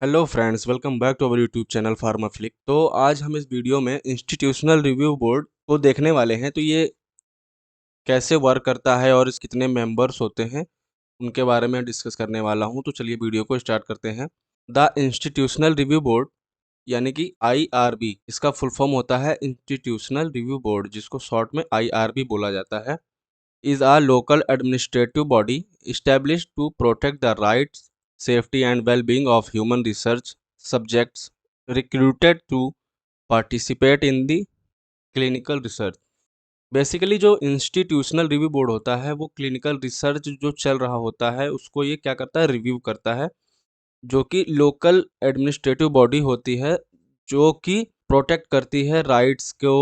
Hello friends, welcome back to our YouTube channel Pharmaflik. तो आज हम इस वीडियो में इंस्टीट्यूशनल रिव्यू बोर्ड को देखने वाले हैं। तो ये कैसे वर्क करता है और इस कितने मेंबर्स होते हैं उनके बारे में डिस्कस करने वाला हूं। तो चलिए वीडियो को स्टार्ट करते हैं। द इंस्टीट्यूशनल रिव्यू बोर्ड यानी कि आईआरबी, इसका फुल फॉर्म होता है इंस्टीट्यूशनल रिव्यू बोर्ड, जिसको शॉर्ट में आईआरबी बोला जाता है। is a local administrative body established to protect the rights, safety, and well being of human research subjects recruited to participate in the clinical research। Basically जो institutional review board होता है वो clinical research जो चल रहा होता है उसको ये क्या करता है, रिव्यू करता है। जो कि लोकल एडमिनिस्ट्रेटिव बॉडी होती है, जो कि प्रोटेक्ट करती है राइट्स को,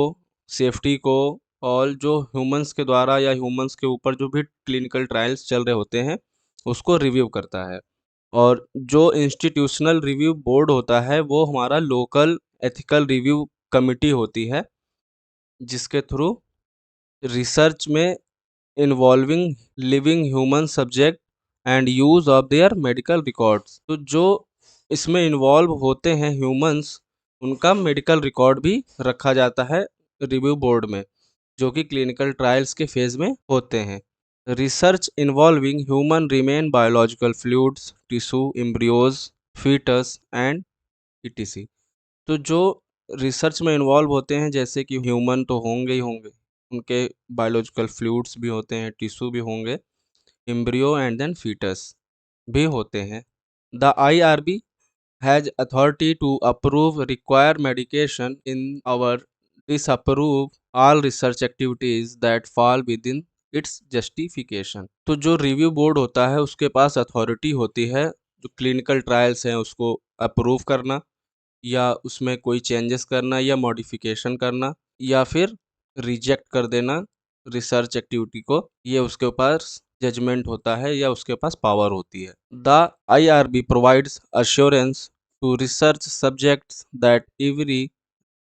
सेफ्टी को, और जो ह्यूमंस के द्वारा या ह्यूमंस के ऊपर जो भी क्लिनिकल ट्रायल्स चल रहे होते हैं उसको रिव्यू करता है। और जो इंस्टीट्यूशनल रिव्यू बोर्ड होता है वो हमारा लोकल एथिकल रिव्यू कमिटी होती है, जिसके थ्रू रिसर्च में involving living human subject and use of their medical records. तो जो इसमें इन्वॉल्व होते हैं ह्यूमंस, उनका मेडिकल रिकॉर्ड भी रखा जाता है रिव्यू बोर्ड में, जो कि क्लिनिकल ट्रायल्स के फेज में होते हैं। Research involving human remain biological fluids, tissue, embryos, foetus and etc. तो जो रिसर्च में इन्वॉल्व होते हैं, जैसे कि ह्यूमन तो होंगे ही होंगे, उनके बायोलॉजिकल फ्लूइड्स भी होते हैं, टिश्यू भी होंगे, एम्ब्रियो एंड देन फीटस भी होते हैं। The IRB has authority to approve required medication in our disapprove all research activities that fall within its justification। तो जो रिव्यू बोर्ड होता है उसके पास अथॉरिटी होती है जो क्लिनिकल ट्रायल्स हैं उसको अप्रूव करना, या उसमें कोई चेंजेस करना या मॉडिफिकेशन करना, या फिर रिजेक्ट कर देना रिसर्च एक्टिविटी को। ये उसके पास जजमेंट होता है या उसके पास पावर होती है। The IRB provides assurance to research subjects that every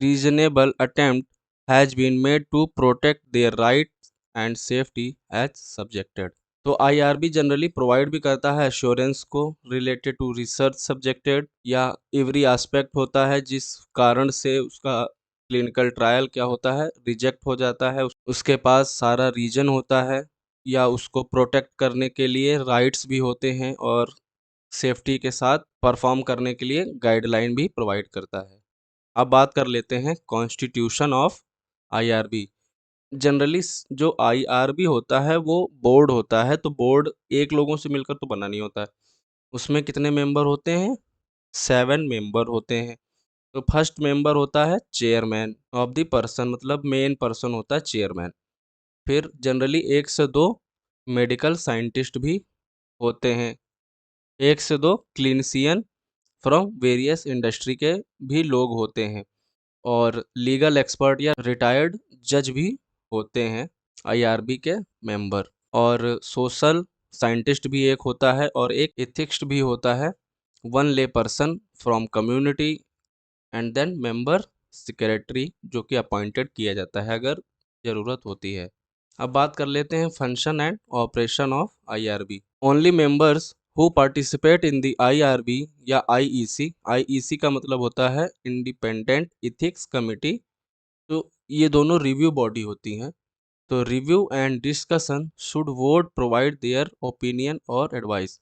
reasonable attempt has been made to protect their rights and safety as subjected। तो आईआरबी जनरली प्रोवाइड भी करता है एश्योरेंस को रिलेटेड टू रिसर्च सब्जेक्टेड, या every aspect होता है जिस कारण से उसका क्लिनिकल ट्रायल क्या होता है, रिजेक्ट हो जाता है। उसके पास सारा रीजन होता है, या उसको प्रोटेक्ट करने के लिए राइट्स भी होते हैं, और सेफ्टी के साथ परफॉर्म करने के लिए गाइडलाइन भी प्रोवाइड करता है। अब बात कर लेते हैं कॉन्स्टिट्यूशन ऑफ आईआरबी। जनरली जो आईआरबी होता है वो बोर्ड होता है। तो बोर्ड एक लोगों से मिलकर तो बना नहीं होता है। उसमें कितने मेंबर होते हैं? 7 मेंबर होते हैं। तो फर्स्ट मेंबर होता है चेयरमैन ऑफ द पर्सन, मतलब मेन पर्सन होता है चेयरमैन। फिर जनरली 1 से 2 मेडिकल साइंटिस्ट भी होते हैं, 1 से 2 क्लिनिशियन फ्रॉम वेरियस इंडस्ट्री के भी लोग होते हैं, और लीगल एक्सपर्ट या रिटायर्ड जज भी होते हैं आईआरबी के मेंबर। और सोशल साइंटिस्ट भी एक होता है, और एक एथिक्स भी होता है, one lay person from community, and then member secretary, जो कि अपॉइंटेड किया जाता है अगर ज़रूरत होती है। अब बात कर लेते हैं function and operation of IRB. Only members who participate in the IRB या आईईसी, आईईसी का मतलब होता है इंडिपेंडेंट इथिक्स कमिटी। तो ये दोनों रिव्यू बॉडी होती हैं। तो review and discussion should vote provide their opinion और एडवाइस।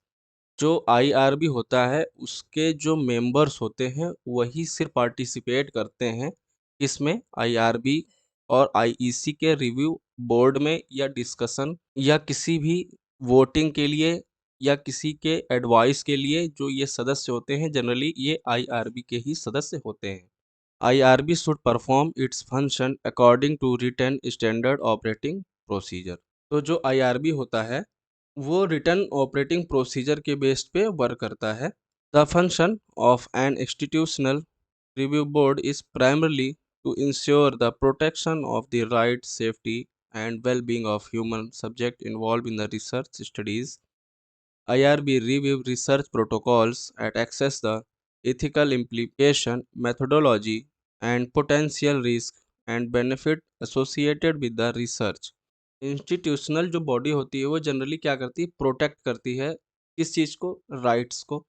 जो आईआरबी होता है उसके जो मेंबर्स होते हैं वही सिर्फ पार्टिसिपेट करते हैं इसमें, आईआरबी और आईईसी के रिव्यू बोर्ड में, या डिस्कशन या किसी भी वोटिंग के लिए, या किसी के एडवाइस के लिए। जो ये सदस्य होते हैं जनरली ये आईआरबी के ही सदस्य होते हैं। IRB should perform its function according to written standard operating procedure. तो जो आईआरबी होता है वो रिटर्न ऑपरेटिंग प्रोसीजर के बेस पे वर्क करता है। The function of an institutional review board is primarily to ensure the protection of the right, safety and well being of human subject involve in the research studies. IRB review research protocols at access the ethical implication, methodology, and potential risk and benefit associated with the research। Institutional जो body होती है वो generally क्या करती है, protect करती है किस चीज़ को, राइट्स को,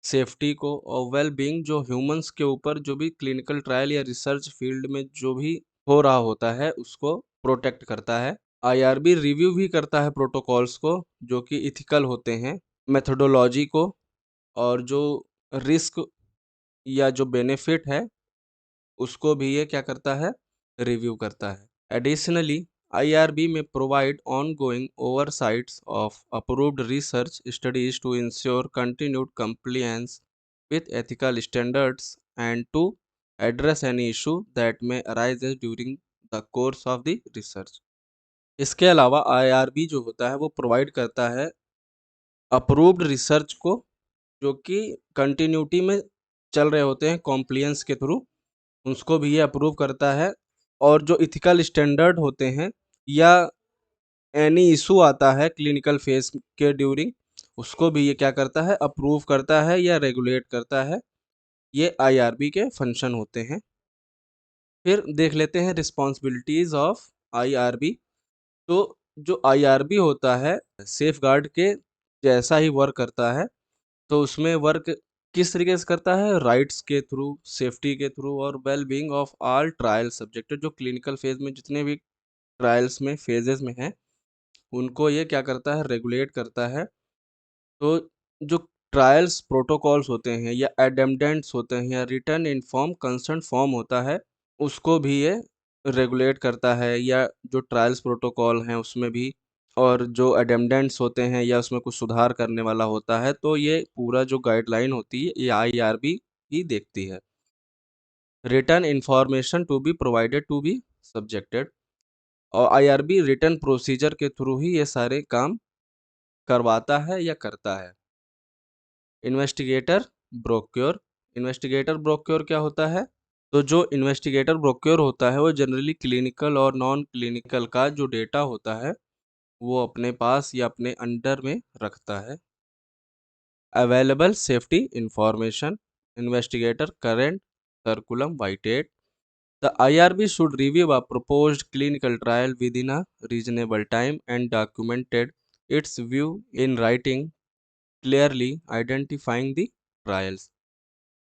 सेफ्टी को और वेल बीइंग जो ह्यूमंस के ऊपर जो भी क्लिनिकल ट्रायल या रिसर्च फील्ड में जो भी हो रहा होता है उसको प्रोटेक्ट करता है। आईआरबी रिव्यू भी करता है प्रोटोकॉल्स को जो कि इथिकल होते हैं, मेथोडोलॉजी को, और जो रिस्क या जो बेनिफिट है उसको भी ये क्या करता है, रिव्यू करता है। Additionally IRB may provide ongoing oversights of approved research studies to ensure continued compliance with ethical standards and to address any issue that may arise during the course of the research। इसके अलावा IRB जो होता है वो provide करता है approved research को जो कि कंटिन्यूटी में चल रहे होते हैं कॉम्प्लियंस के थ्रू, उसको भी ये अप्रूव करता है। और जो इथिकल स्टैंडर्ड होते हैं या एनी इशू आता है क्लिनिकल फेज के ड्यूरिंग, उसको भी ये क्या करता है, अप्रूव करता है या रेगुलेट करता है। ये आईआरबी के फंक्शन होते हैं। फिर देख लेते हैं रिस्पॉन्सिबिलिटीज ऑफ आईआरबी। तो जो आईआरबी होता है सेफगार्ड के जैसा ही वर्क करता है। तो उसमें वर्क किस तरीके से करता है, राइट्स के थ्रू, सेफ्टी के थ्रू और well being of all trial subject, जो क्लिनिकल फेज में जितने भी ट्रायल्स में फेजेस में हैं उनको ये क्या करता है, रेगुलेट करता है। तो जो ट्रायल्स प्रोटोकॉल्स होते हैं या एडेंडेंट्स होते हैं या रिटर्न इन्फॉर्म कंसर्न फॉर्म होता है उसको भी ये रेगुलेट करता है, या जो ट्रायल्स प्रोटोकॉल हैं उसमें भी, और जो एडेंडेंट्स होते हैं या उसमें कुछ सुधार करने वाला होता है तो ये पूरा जो गाइडलाइन होती है ये आईआरबी ही देखती है। Written information to be provided to be subjected, और आईआरबी रिटर्न प्रोसीजर के थ्रू ही ये सारे काम करवाता है या करता है। इन्वेस्टिगेटर ब्रोक्योर। इन्वेस्टिगेटर ब्रोक्योर क्या होता है, तो जो इन्वेस्टिगेटर ब्रोक्योर होता है वो जनरली क्लिनिकल और नॉन क्लिनिकल का जो डेटा होता है वो अपने पास या अपने अंडर में रखता है। Available safety information. Investigator current curriculum vitae. The IRB should review a proposed clinical trial within a reasonable time and documented its view in writing, clearly identifying the trials।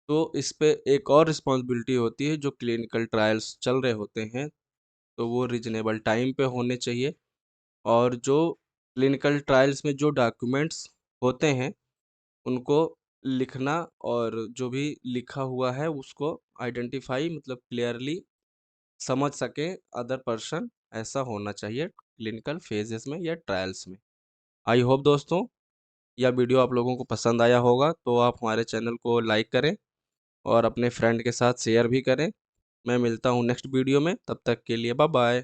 तो इस पे एक और रिस्पॉन्सिबिलिटी होती है, जो क्लिनिकल ट्रायल्स चल रहे होते हैं तो वो रीजनेबल टाइम पे होने चाहिए, और जो क्लिनिकल ट्रायल्स में जो डॉक्यूमेंट्स होते हैं उनको लिखना, और जो भी लिखा हुआ है उसको आइडेंटिफाई मतलब क्लियरली समझ सके अदर पर्सन, ऐसा होना चाहिए क्लिनिकल फेजेस में या ट्रायल्स में। आई होप दोस्तों यह वीडियो आप लोगों को पसंद आया होगा, तो आप हमारे चैनल को लाइक करें और अपने फ्रेंड के साथ शेयर भी करें। मैं मिलता हूँ नेक्स्ट वीडियो में, तब तक के लिए बाय बाय।